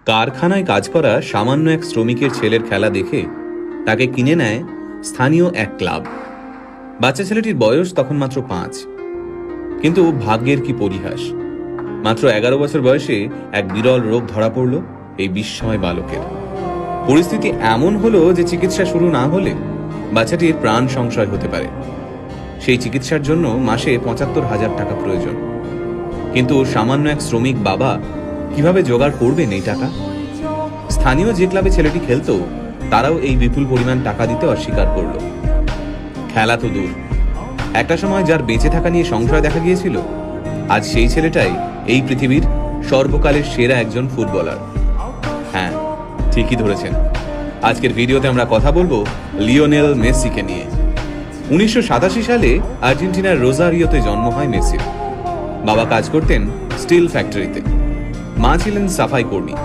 কারখানায় কাজ করা সামান্য এক শ্রমিকের ছেলের খেলা দেখে তাকে কিনে নেয় স্থানীয় এক ক্লাব। বাচ্চা ছেলেটির বয়স তখন মাত্র 5। কিন্তু ভাগ্যের কি পরিহাস, মাত্র 11 বছর বয়সে এক বিরল রোগ ধরা পড়ল এই বিস্ময় বালকের। পরিস্থিতি এমন হলো যে চিকিৎসা শুরু না হলে বাচ্চাটির প্রাণ সংশয় হতে পারে। সেই চিকিৎসার জন্য মাসে 75,000 টাকা প্রয়োজন। কিন্তু সামান্য এক শ্রমিক বাবা কিভাবে জোগাড় করবেন এই টাকা? স্থানীয় যে ক্লাবে ছেলেটি খেলতো তারাও এই বিপুল পরিমাণ টাকা দিতে অস্বীকার করল। খেলা তো দূর, একটা সময় যার বেঁচে থাকা নিয়ে সংশয় দেখা গিয়েছিল, আজ সেই ছেলেটাই এই পৃথিবীর সর্বকালের সেরা একজন ফুটবলার। হ্যাঁ, ঠিকই ধরেছেন। আজকের ভিডিওতে আমরা কথা বলবো লিওনেল মেসিকে নিয়ে। 1987 সালে আর্জেন্টিনার রোজারিওতে জন্ম হয় মেসির। বাবা কাজ করতেন স্টিল ফ্যাক্টরিতে, মা ছিলেন সাফাই কর্মী।